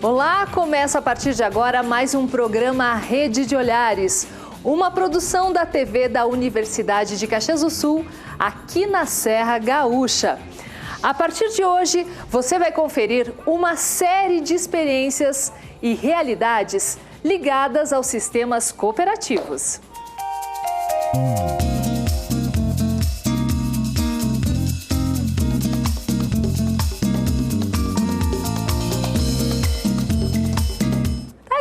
Olá, começa a partir de agora mais um programa Rede de Olhares, uma produção da TV da Universidade de Caxias do Sul, aqui na Serra Gaúcha. A partir de hoje, você vai conferir uma série de experiências e realidades ligadas aos sistemas cooperativos.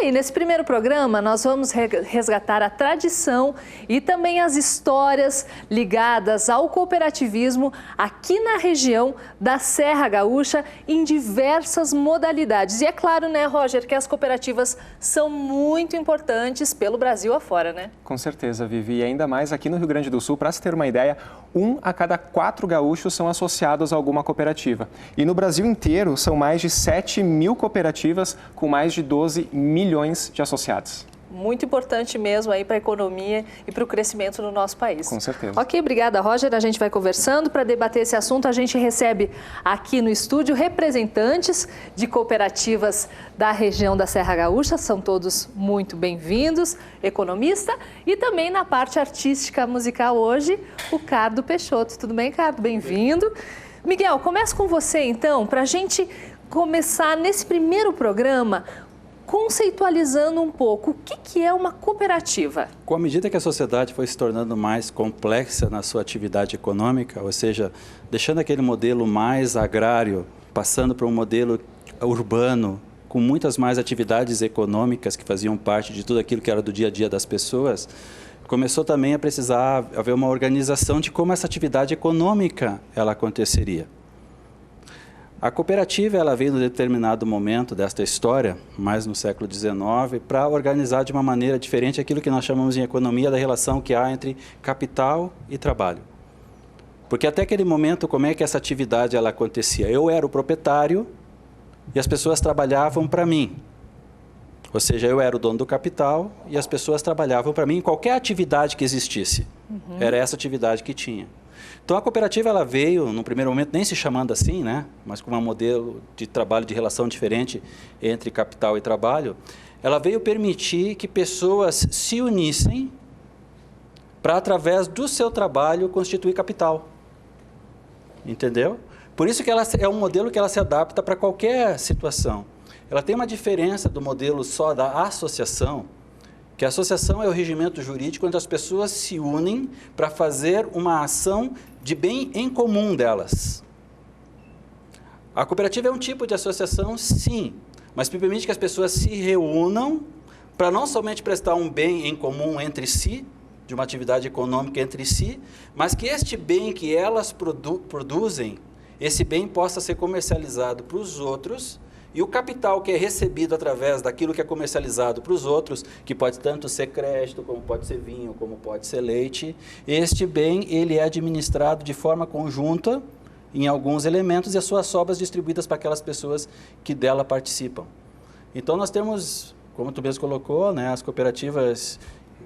E nesse primeiro programa, nós vamos resgatar a tradição e também as histórias ligadas ao cooperativismo aqui na região da Serra Gaúcha em diversas modalidades. E é claro, né, Roger, que as cooperativas são muito importantes pelo Brasil afora, né? Com certeza, Vivi. E ainda mais aqui no Rio Grande do Sul, para se ter uma ideia, 1 a cada 4 gaúchos são associados a alguma cooperativa. E no Brasil inteiro, são mais de 7 mil cooperativas com mais de 12 milhões de associados. Muito importante mesmo aí para a economia e para o crescimento no nosso país. Com certeza. Ok, obrigada, Roger. A gente vai conversando. Para debater esse assunto, a gente recebe aqui no estúdio representantes de cooperativas da região da Serra Gaúcha. São todos muito bem-vindos. Economista e também na parte artística musical hoje, o Cardo Peixoto. Tudo bem, Cardo? Bem-vindo. Miguel, começo com você então, para a gente começar nesse primeiro programa conceitualizando um pouco o que é uma cooperativa. Com a medida que a sociedade foi se tornando mais complexa na sua atividade econômica, ou seja, deixando aquele modelo mais agrário, passando para um modelo urbano, com muitas mais atividades econômicas que faziam parte de tudo aquilo que era do dia a dia das pessoas, começou também a precisar haver uma organização de como essa atividade econômica ela aconteceria. A cooperativa ela veio em determinado momento desta história, mais no século XIX, para organizar de uma maneira diferente aquilo que nós chamamos em economia da relação que há entre capital e trabalho. Porque até aquele momento, como é que essa atividade ela acontecia? Eu era o proprietário e as pessoas trabalhavam para mim. Ou seja, eu era o dono do capital e as pessoas trabalhavam para mim em qualquer atividade que existisse. Era essa atividade que tinha. Então a cooperativa ela veio, no primeiro momento, nem se chamando assim, né? Mas com um modelo de trabalho, de relação diferente entre capital e trabalho, ela veio permitir que pessoas se unissem para, através do seu trabalho, constituir capital. Entendeu? Por isso que ela é um modelo que ela se adapta para qualquer situação. Ela tem uma diferença do modelo só da associação, que a associação é o regimento jurídico onde as pessoas se unem para fazer uma ação de bem em comum delas. A cooperativa é um tipo de associação, sim, mas permite que as pessoas se reúnam para não somente prestar um bem em comum entre si, de uma atividade econômica entre si, mas que este bem que elas produzem, esse bem possa ser comercializado para os outros. E o capital que é recebido através daquilo que é comercializado para os outros, que pode tanto ser crédito, como pode ser vinho, como pode ser leite, este bem ele é administrado de forma conjunta em alguns elementos e as suas sobras distribuídas para aquelas pessoas que dela participam. Então nós temos, como tu mesmo colocou, né, as cooperativas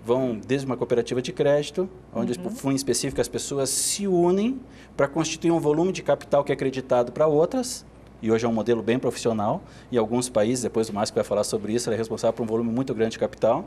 vão desde uma cooperativa de crédito, onde por fim específico as pessoas se unem para constituir um volume de capital que é acreditado para outras. E hoje é um modelo bem profissional, e alguns países, depois o Márcio vai falar sobre isso, ele é responsável por um volume muito grande de capital.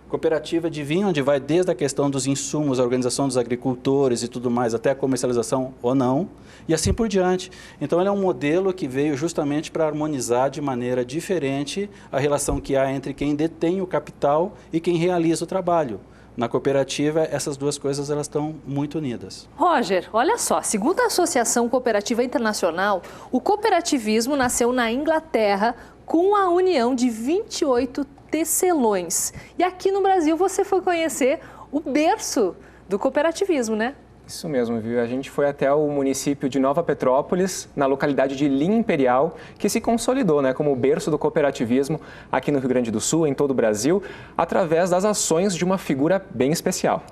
Cooperativa de vinho, onde vai desde a questão dos insumos, a organização dos agricultores e tudo mais, até a comercialização ou não, e assim por diante. Então, ele é um modelo que veio justamente para harmonizar de maneira diferente a relação que há entre quem detém o capital e quem realiza o trabalho. Na cooperativa, essas duas coisas elas estão muito unidas. Roger, olha só, segundo a Associação Cooperativa Internacional, o cooperativismo nasceu na Inglaterra com a união de 28 tecelões. E aqui no Brasil você foi conhecer o berço do cooperativismo, né? Isso mesmo, viu? A gente foi até o município de Nova Petrópolis, na localidade de Linha Imperial, que se consolidou, né, como o berço do cooperativismo aqui no Rio Grande do Sul, em todo o Brasil, através das ações de uma figura bem especial.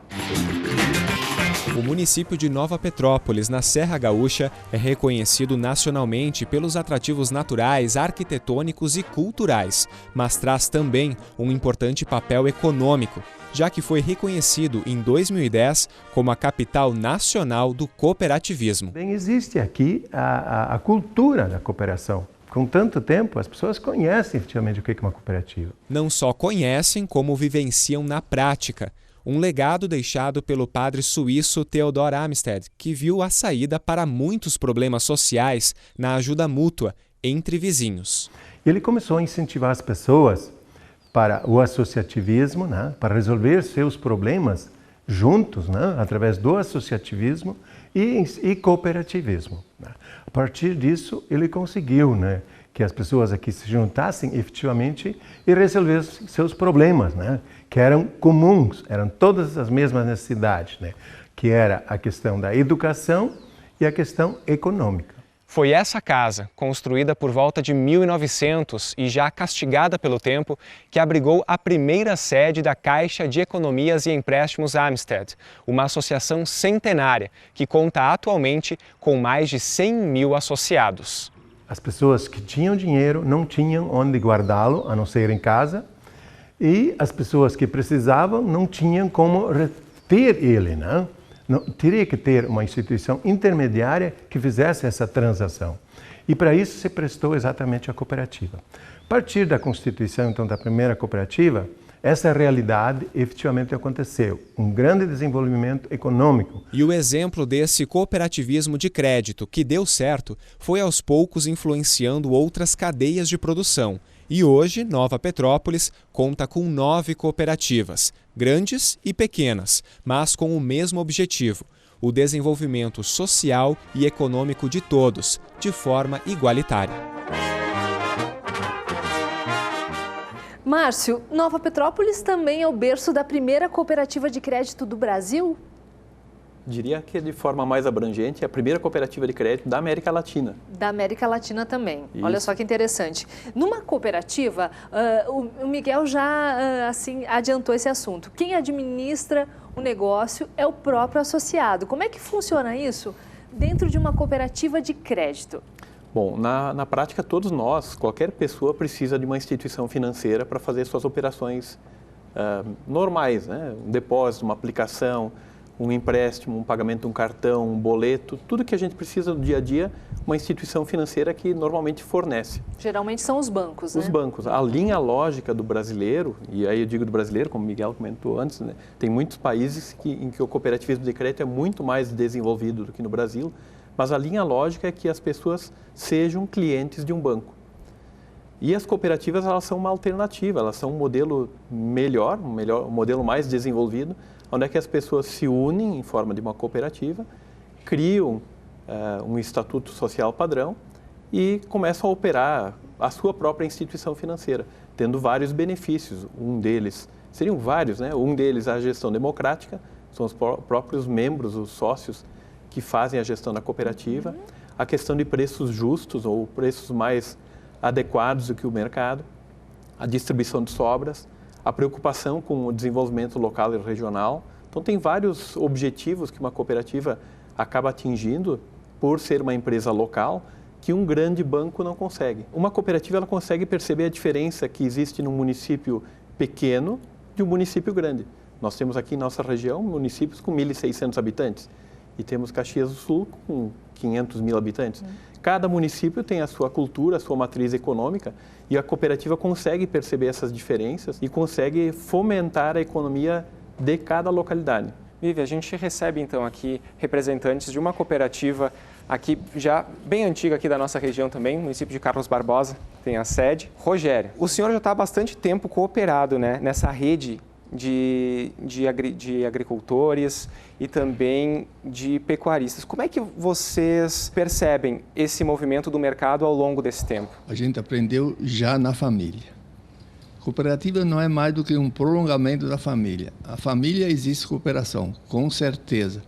O município de Nova Petrópolis, na Serra Gaúcha, é reconhecido nacionalmente pelos atrativos naturais, arquitetônicos e culturais, mas traz também um importante papel econômico, já que foi reconhecido em 2010 como a capital nacional do cooperativismo. Bem, existe aqui a cultura da cooperação. Com tanto tempo, as pessoas conhecem efetivamente o que é uma cooperativa. Não só conhecem, como vivenciam na prática. Um legado deixado pelo padre suíço Theodor Amstead, que viu a saída para muitos problemas sociais na ajuda mútua entre vizinhos. Ele começou a incentivar as pessoas para o associativismo, né, para resolver seus problemas juntos, né, através do associativismo e cooperativismo. Né. A partir disso, ele conseguiu, né, que as pessoas aqui se juntassem efetivamente e resolvessem seus problemas, né, que eram comuns, eram todas as mesmas necessidades, né, que era a questão da educação e a questão econômica. Foi essa casa, construída por volta de 1900 e já castigada pelo tempo, que abrigou a primeira sede da Caixa de Economias e Empréstimos Amstead, uma associação centenária que conta atualmente com mais de 100 mil associados. As pessoas que tinham dinheiro não tinham onde guardá-lo, a não ser em casa, e as pessoas que precisavam não tinham como reter ele, né? Não, teria que ter uma instituição intermediária que fizesse essa transação. E para isso se prestou exatamente a cooperativa. A partir da constituição, então, da primeira cooperativa, essa realidade efetivamente aconteceu. Um grande desenvolvimento econômico. E o exemplo desse cooperativismo de crédito que deu certo foi aos poucos influenciando outras cadeias de produção. E hoje, Nova Petrópolis conta com 9 cooperativas, grandes e pequenas, mas com o mesmo objetivo: o desenvolvimento social e econômico de todos, de forma igualitária. Márcio, Nova Petrópolis também é o berço da primeira cooperativa de crédito do Brasil? Diria que de forma mais abrangente é a primeira cooperativa de crédito da América Latina. Da América Latina também. Isso. Olha só que interessante. Numa cooperativa, o Miguel já assim adiantou esse assunto. Quem administra o negócio é o próprio associado. Como é que funciona isso dentro de uma cooperativa de crédito? Bom, na prática, todos nós, qualquer pessoa precisa de uma instituição financeira para fazer suas operações normais, né? Um depósito, uma aplicação, um empréstimo, um pagamento de um cartão, um boleto, tudo que a gente precisa no dia a dia, uma instituição financeira que normalmente fornece. Geralmente são os bancos, né? Os bancos. A linha lógica do brasileiro, e aí eu digo do brasileiro, como o Miguel comentou antes, né? Tem muitos países em que o cooperativismo de crédito é muito mais desenvolvido do que no Brasil, mas a linha lógica é que as pessoas sejam clientes de um banco. E as cooperativas, elas são uma alternativa, elas são um modelo melhor, um modelo mais desenvolvido, onde é que as pessoas se unem em forma de uma cooperativa, criam um estatuto social padrão e começam a operar a sua própria instituição financeira, tendo vários benefícios. Um deles, seriam vários, né? Um deles é a gestão democrática, são os próprios membros, os sócios, que fazem a gestão da cooperativa, a questão de preços justos ou preços mais adequados do que o mercado, a distribuição de sobras, a preocupação com o desenvolvimento local e regional. Então, tem vários objetivos que uma cooperativa acaba atingindo por ser uma empresa local que um grande banco não consegue. Uma cooperativa ela consegue perceber a diferença que existe num município pequeno de um município grande. Nós temos aqui em nossa região municípios com 1.600 habitantes e temos Caxias do Sul com 500 mil habitantes. Cada município tem a sua cultura, a sua matriz econômica e a cooperativa consegue perceber essas diferenças e consegue fomentar a economia de cada localidade. Vivi, a gente recebe então aqui representantes de uma cooperativa aqui já bem antiga aqui da nossa região também, município de Carlos Barbosa, tem a sede. Rogério, o senhor já está há bastante tempo cooperado, né, nessa rede de agricultores e também de pecuaristas. Como é que vocês percebem esse movimento do mercado ao longo desse tempo? A gente aprendeu já na família. Cooperativa não é mais do que um prolongamento da família. A família existe cooperação, com certeza.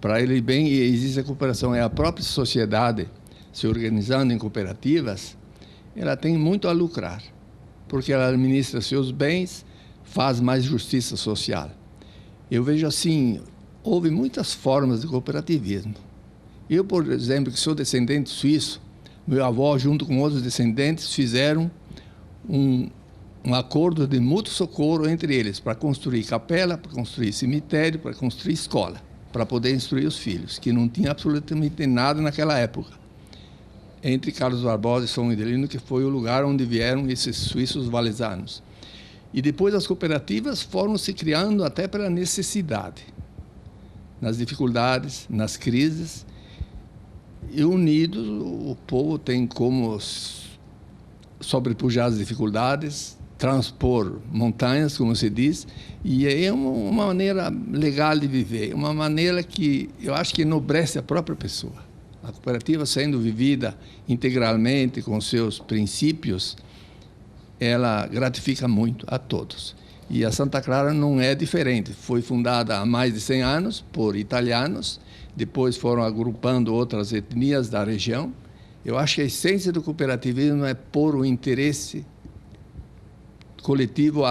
Para ele bem existe a cooperação. É a própria sociedade se organizando em cooperativas, ela tem muito a lucrar, porque ela administra seus bens, faz mais justiça social. Eu vejo assim, houve muitas formas de cooperativismo. Eu, por exemplo, que sou descendente suíço, meu avô, junto com outros descendentes, fizeram um acordo de mútuo socorro entre eles, para construir capela, para construir cemitério, para construir escola, para poder instruir os filhos, que não tinha absolutamente nada naquela época. entre Carlos Barbosa e São Miguelino, que foi o lugar onde vieram esses suíços valesanos. E depois as cooperativas foram se criando até pela necessidade, nas dificuldades, nas crises. E unidos, o povo tem como sobrepujar as dificuldades, transpor montanhas, como se diz, e é uma maneira legal de viver, uma maneira que eu acho que enobrece a própria pessoa. A cooperativa, sendo vivida integralmente com seus princípios, ela gratifica muito a todos. E a Santa Clara não é diferente. Foi fundada há mais de 100 anos por italianos, depois foram agrupando outras etnias da região. Eu acho que a essência do cooperativismo é pôr o interesse coletivo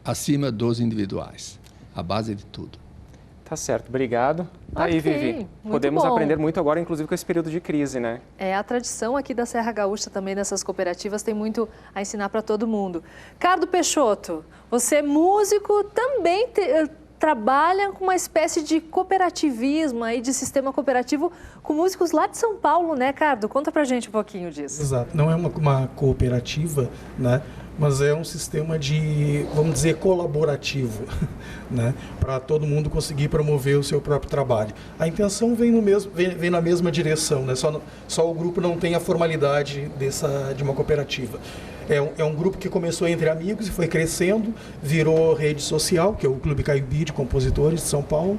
acima dos individuais, a base de tudo. Tá certo, obrigado. Aí, Vivi, muito podemos bom. aprender muito agora, inclusive com esse período de crise, né? É, a tradição aqui da Serra Gaúcha também, dessas cooperativas, tem muito a ensinar para todo mundo. Cardo Peixoto, você é músico, também trabalha com uma espécie de cooperativismo, aí, de sistema cooperativo com músicos lá de São Paulo, né, Cardo? Conta pra gente um pouquinho disso. Exato, não é uma cooperativa, né? Mas é um sistema de, vamos dizer, colaborativo, né? Para todo mundo conseguir promover o seu próprio trabalho. A intenção vem na mesma direção, né? Só o grupo não tem a formalidade de uma cooperativa. É um grupo que começou entre amigos e foi crescendo, virou rede social, que é o Clube Caiubi de Compositores de São Paulo.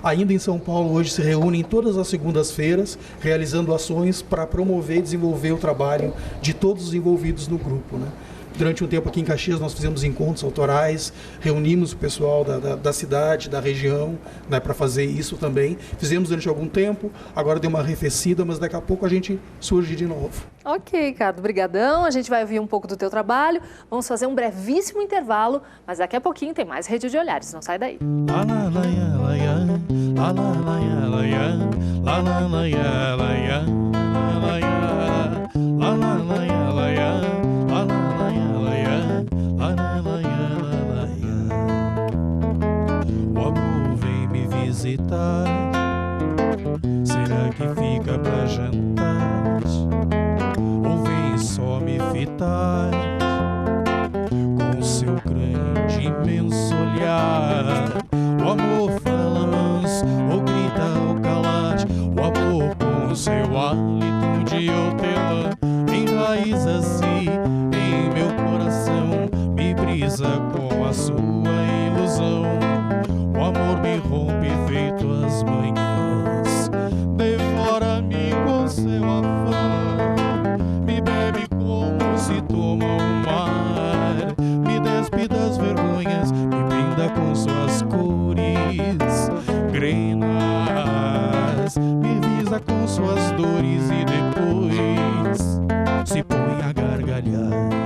Ainda em São Paulo, hoje se reúnem todas as segundas-feiras, realizando ações para promover e desenvolver o trabalho de todos os envolvidos no grupo, né? Durante um tempo aqui em Caxias nós fizemos encontros autorais, reunimos o pessoal da cidade, da região, né, para fazer isso também. Fizemos durante algum tempo, agora deu uma arrefecida, mas daqui a pouco a gente surge de novo. Ok, Cardo, brigadão. A gente vai ouvir um pouco do teu trabalho. Vamos fazer um brevíssimo intervalo, mas daqui a pouquinho tem mais Rede de Olhares. Não sai daí. O amor vem me visitar. Será que fica pra jantar? Ou vem só me fitar com seu grande imenso olhar? O amor fala manso ou grita ou calar? O amor com seu hálito de hortelã enraiza-se em meu coração, me brisa com a sua ilusão. O amor me rompe feito as manhãs, devora-me com seu afã, me bebe como se toma um mar, me despe das vergonhas, me brinda com suas cores grenas, me visa com suas dores e depois se põe a gargalhar.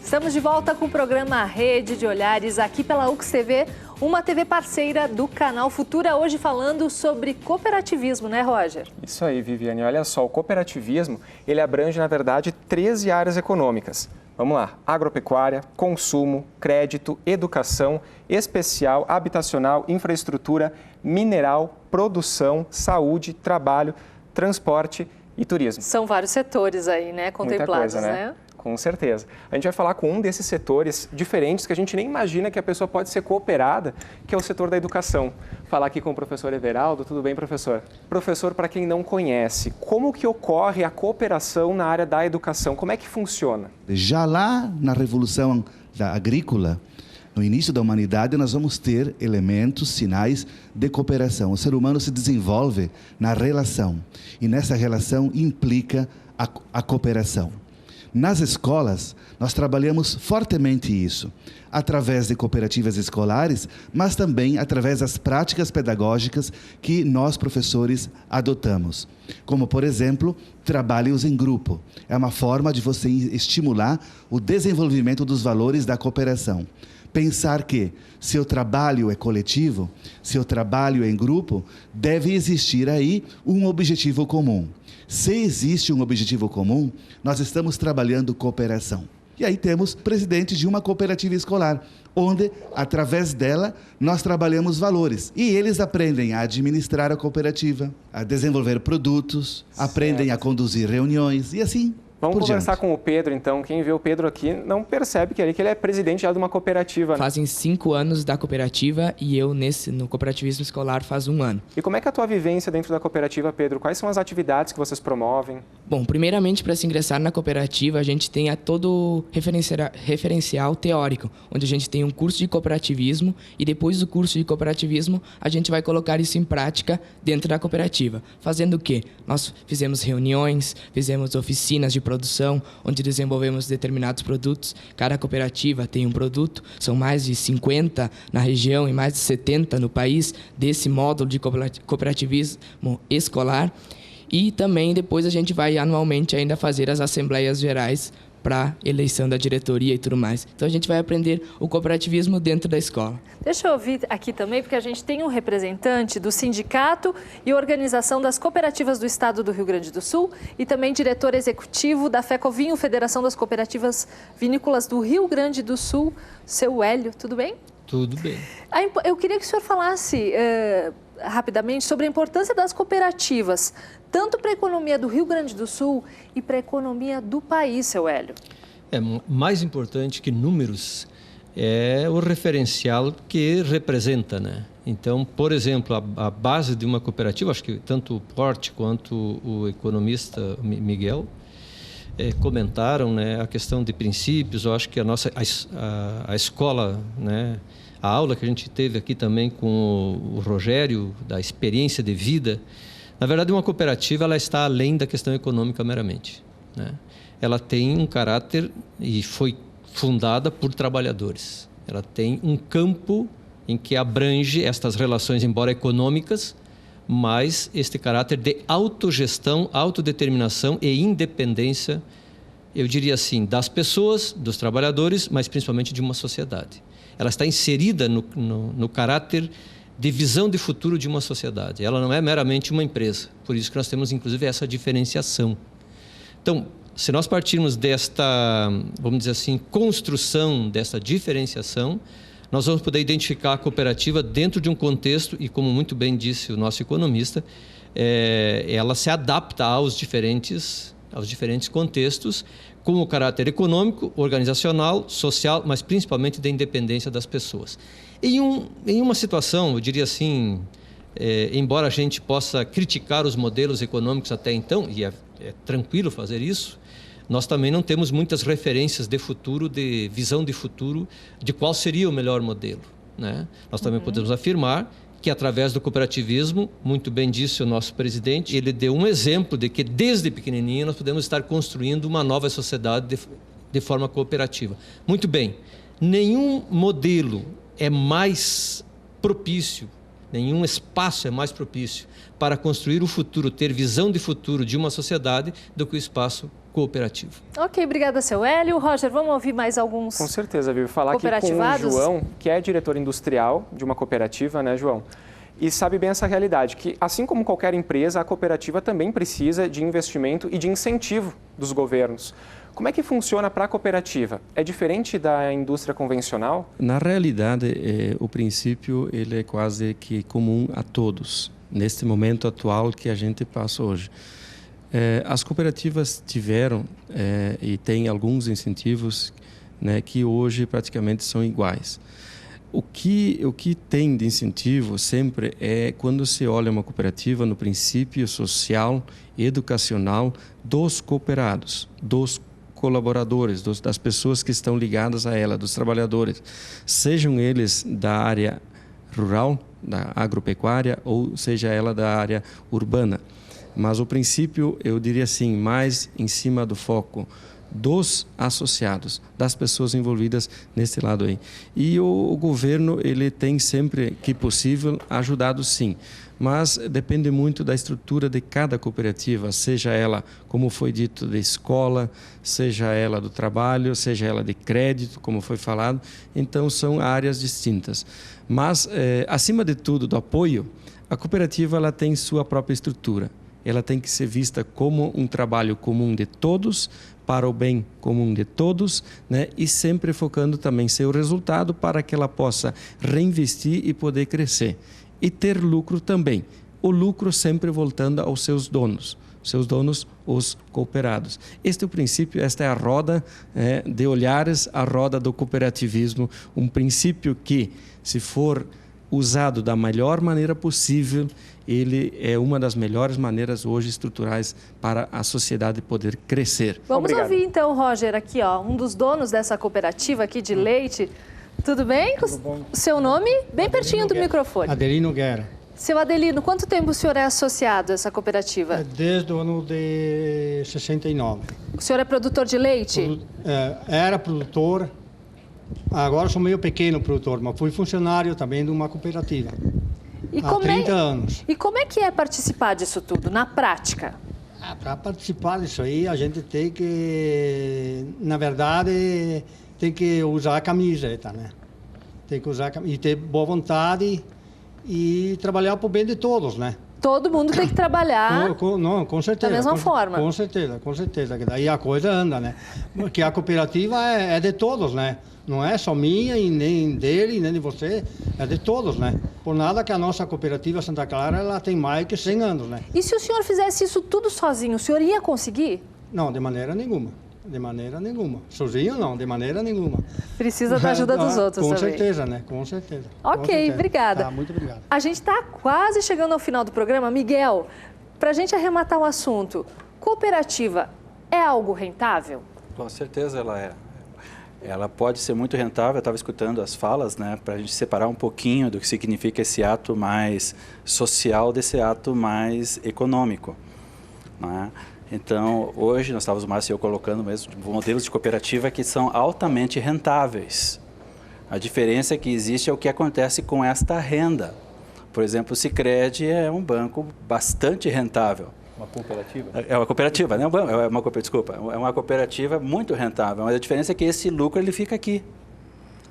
Estamos de volta com o programa Rede de Olhares, aqui pela UX TV, uma TV parceira do canal Futura, hoje falando sobre cooperativismo, né, Roger? Isso aí, Viviane. Olha só, o cooperativismo, ele abrange, na verdade, 13 áreas econômicas. Vamos lá: agropecuária, consumo, crédito, educação, especial, habitacional, infraestrutura, mineral, produção, saúde, trabalho, transporte e turismo. São vários setores aí, né, contemplados, muita coisa, né? Com certeza. A gente vai falar com um desses setores diferentes que a gente nem imagina que a pessoa pode ser cooperada, que é o setor da educação. Falar aqui com o professor Everaldo. Tudo bem, professor? Professor, para quem não conhece, como que ocorre a cooperação na área da educação? Como é que funciona? Já lá na Revolução Agrícola, no início da humanidade, nós vamos ter elementos, sinais de cooperação. O ser humano se desenvolve na relação e nessa relação implica a cooperação. Nas escolas, nós trabalhamos fortemente isso, através de cooperativas escolares, mas também através das práticas pedagógicas que nós, professores, adotamos. Como, por exemplo, trabalhos em grupo. É uma forma de você estimular o desenvolvimento dos valores da cooperação. Pensar que, se o trabalho é coletivo, se o trabalho é em grupo, deve existir aí um objetivo comum. Se existe um objetivo comum, nós estamos trabalhando cooperação. E aí temos presidente de uma cooperativa escolar, onde, através dela, nós trabalhamos valores. E eles aprendem a administrar a cooperativa, a desenvolver produtos, aprendem a conduzir reuniões e assim Vamos por conversar diante. com o Pedro, então. Quem vê o Pedro aqui não percebe que ele é presidente já de uma cooperativa, né? Fazem 5 anos da cooperativa e eu no cooperativismo escolar faz 1 ano. E como é que é a tua vivência dentro da cooperativa, Pedro? Quais são as atividades que vocês promovem? Bom, primeiramente, para se ingressar na cooperativa, a gente tem todo o referencial teórico, onde a gente tem um curso de cooperativismo e depois do curso de cooperativismo, a gente vai colocar isso em prática dentro da cooperativa. Fazendo o quê? Nós fizemos reuniões, fizemos oficinas de produção, onde desenvolvemos determinados produtos. Cada cooperativa tem um produto, são mais de 50 na região e mais de 70 no país desse módulo de cooperativismo escolar. E também depois a gente vai anualmente ainda fazer as assembleias gerais para eleição da diretoria e tudo mais. Então a gente vai aprender o cooperativismo dentro da escola. Deixa eu ouvir aqui também, porque a gente tem um representante do Sindicato e Organização das Cooperativas do Estado do Rio Grande do Sul e também diretor executivo da FECOVINHO, Federação das Cooperativas Vinícolas do Rio Grande do Sul, seu Hélio. Tudo bem? Tudo bem. Eu queria que o senhor falasse rapidamente sobre a importância das cooperativas, tanto para a economia do Rio Grande do Sul e para a economia do país, seu Hélio. Mais importante que números é o referencial que representa, né? Então, por exemplo, a base de uma cooperativa, acho que tanto o Porte quanto o economista Miguel comentaram, né, a questão de princípios. Eu acho que a escola, né, a aula que a gente teve aqui também com o Rogério, da experiência de vida, na verdade, uma cooperativa ela está além da questão econômica meramente, né? Ela tem um caráter e foi fundada por trabalhadores. Ela tem um campo em que abrange estas relações, embora econômicas, mas este caráter de autogestão, autodeterminação e independência, eu diria assim, das pessoas, dos trabalhadores, mas principalmente de uma sociedade. Ela está inserida no caráter de visão de futuro de uma sociedade. Ela não é meramente uma empresa. Por isso que nós temos, inclusive, essa diferenciação. Então, se nós partirmos desta, vamos dizer assim, construção dessa diferenciação, nós vamos poder identificar a cooperativa dentro de um contexto, e como muito bem disse o nosso economista, ela se adapta aos diferentes contextos, com o caráter econômico, organizacional, social, mas principalmente da independência das pessoas. Em uma situação, eu diria assim, embora a gente possa criticar os modelos econômicos até então, e é tranquilo fazer isso, nós também não temos muitas referências de futuro, de visão de futuro, de qual seria o melhor modelo, né? Nós também podemos afirmar que através do cooperativismo, muito bem disse o nosso presidente, ele deu um exemplo de que desde pequenininho nós podemos estar construindo uma nova sociedade de forma cooperativa. Muito bem, nenhum modelo é mais propício, nenhum espaço é mais propício para construir o futuro, ter visão de futuro de uma sociedade do que o espaço cooperativo. Ok, obrigada, seu Hélio. Roger, vamos ouvir mais alguns Com certeza, Vivi. Falar aqui com o João, que é diretor industrial de uma cooperativa, né, João? E sabe bem essa realidade, que assim como qualquer empresa, a cooperativa também precisa de investimento e de incentivo dos governos. Como é que funciona para a cooperativa? É diferente da indústria convencional? Na realidade, o princípio ele é quase que comum a todos, neste momento atual que a gente passa hoje. As cooperativas tiveram e têm alguns incentivos, né, que hoje praticamente são iguais. O que tem de incentivo sempre é quando se olha uma cooperativa no princípio social e educacional dos cooperados, dos colaboradores, das pessoas que estão ligadas a ela, dos trabalhadores, sejam eles da área rural, da agropecuária, ou seja ela da área urbana. Mas o princípio, eu diria assim, mais em cima do foco dos associados, das pessoas envolvidas nesse lado aí. E o governo, ele tem sempre que possível ajudado sim, mas depende muito da estrutura de cada cooperativa, seja ela, como foi dito, de escola, seja ela do trabalho, seja ela de crédito, como foi falado. Então são áreas distintas. Mas acima de tudo do apoio, a cooperativa ela tem sua própria estrutura. ela tem que ser vista como um trabalho comum de todos, para o bem comum de todos, né? E sempre focando também seu resultado para que ela possa reinvestir e poder crescer. E ter lucro também. O lucro sempre voltando aos seus donos, os cooperados. Este é o princípio, esta é a roda de olhares, a roda do cooperativismo, um princípio que, se for usado da melhor maneira possível, ele é uma das melhores maneiras hoje estruturais para a sociedade poder crescer. Vamos ouvir então, Roger, aqui, ó, um dos donos dessa cooperativa aqui de leite. Tudo bem? Tudo bom. Seu nome? Bem pertinho do microfone. Adelino Guerra. Seu Adelino, quanto tempo o senhor é associado a essa cooperativa? Desde o ano de 69. O senhor é produtor de leite? Era produtor, agora sou meio pequeno produtor, mas fui funcionário também de uma cooperativa. Há 30 anos. E como é que é participar disso tudo, na prática? Para participar disso aí, a gente tem que, na verdade, tem que usar a camiseta, né? Tem que usar e ter boa vontade e trabalhar para o bem de todos, né? Todo mundo tem que trabalhar com certeza, da mesma forma. Com certeza. Que daí a coisa anda, né? Porque a cooperativa é de todos, né? Não é só minha e nem dele, nem de você, é de todos, né? Por nada que a nossa cooperativa Santa Clara, ela tem mais que 100 anos, né? E se o senhor fizesse isso tudo sozinho, o senhor ia conseguir? Não, de maneira nenhuma. De maneira nenhuma. Sozinho não, de maneira nenhuma. Precisa da ajuda dos outros com também. Com certeza, né? Com certeza. Ok, obrigada. Tá, muito obrigado. A gente está quase chegando ao final do programa. Miguel, para a gente arrematar o assunto, cooperativa é algo rentável? Com certeza ela é. Ela pode ser muito rentável. Eu estava escutando as falas, né, para a gente separar um pouquinho do que significa esse ato mais social desse ato mais econômico, né? Então, hoje nós estávamos, Márcio e eu, colocando mesmo modelos de cooperativa que são altamente rentáveis. A diferença que existe é o que acontece com esta renda. Por exemplo, o Sicredi é um banco bastante rentável. Uma cooperativa? É uma cooperativa, né? É uma cooperativa muito rentável, mas a diferença é que esse lucro ele fica aqui.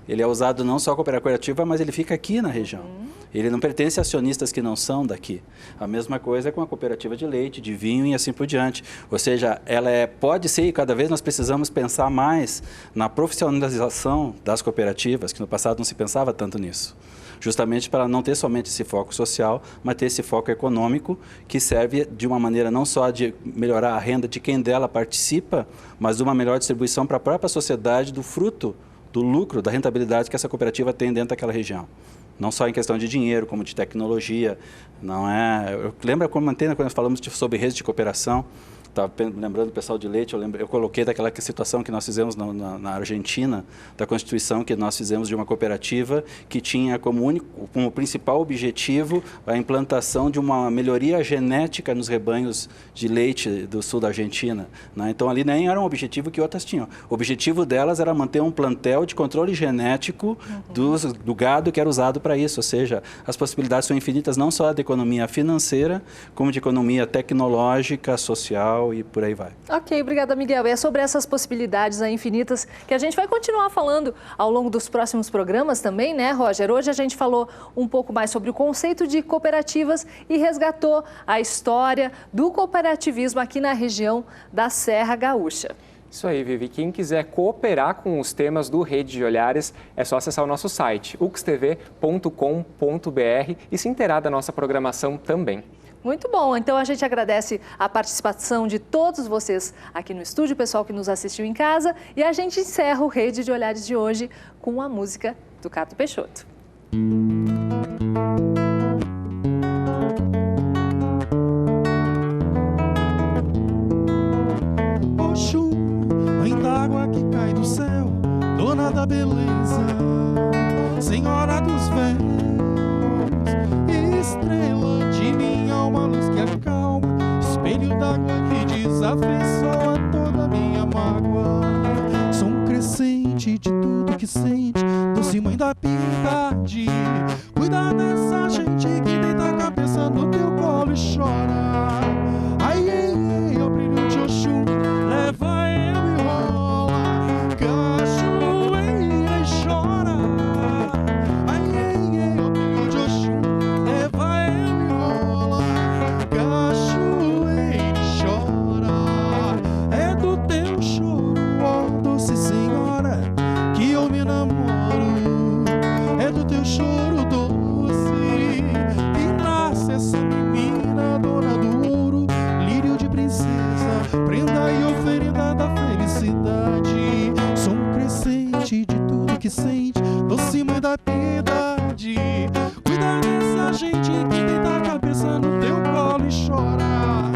Ele é usado não só como cooperativa, mas ele fica aqui na região. Ele não pertence a acionistas que não são daqui. A mesma coisa com a cooperativa de leite, de vinho e assim por diante. Ou seja, ela pode ser, e cada vez nós precisamos pensar mais na profissionalização das cooperativas, que no passado não se pensava tanto nisso. Justamente para não ter somente esse foco social, mas ter esse foco econômico, que serve de uma maneira não só de melhorar a renda de quem dela participa, mas de uma melhor distribuição para a própria sociedade do fruto, do lucro, da rentabilidade que essa cooperativa tem dentro daquela região. Não só em questão de dinheiro, como de tecnologia. Não é... Eu lembro quando nós falamos sobre redes de cooperação, estava lembrando do pessoal de leite, eu coloquei daquela situação que nós fizemos na Argentina, da constituição que nós fizemos de uma cooperativa que tinha como principal objetivo a implantação de uma melhoria genética nos rebanhos de leite do sul da Argentina, né? Então ali nem era um objetivo que outras tinham. O objetivo delas era manter um plantel de controle genético do gado que era usado para isso, ou seja, as possibilidades são infinitas não só de economia financeira, como de economia tecnológica, social, e por aí vai. Ok, obrigada, Miguel. E é sobre essas possibilidades infinitas que a gente vai continuar falando ao longo dos próximos programas também, né, Roger? Hoje a gente falou um pouco mais sobre o conceito de cooperativas e resgatou a história do cooperativismo aqui na região da Serra Gaúcha. Isso aí, Vivi. Quem quiser cooperar com os temas do Rede de Olhares, é só acessar o nosso site, uxtv.com.br, e se inteirar da nossa programação também. Muito bom, então a gente agradece a participação de todos vocês aqui no estúdio, o pessoal que nos assistiu em casa, e a gente encerra o Rede de Olhares de hoje com a música do Cato Peixoto. Oxum, mãe d'água que cai do céu, dona da beleza, senhora dos véus, estrela de minha alma, luz que acalma, espelho d'água que desafeiçoa toda minha mágoa, som crescente de tudo que sente, doce mãe da piedade, cuida dessa gente que deita a cabeça no teu colo e chora. Ai, ai, ao brilho de Oxum, leva eu e rola, cachoeira e chora. Ai, ai, ao brilho de Oxum, leva eu e rola, cachoeira verdade. Cuida dessa gente que deita a cabeça no teu colo e chora.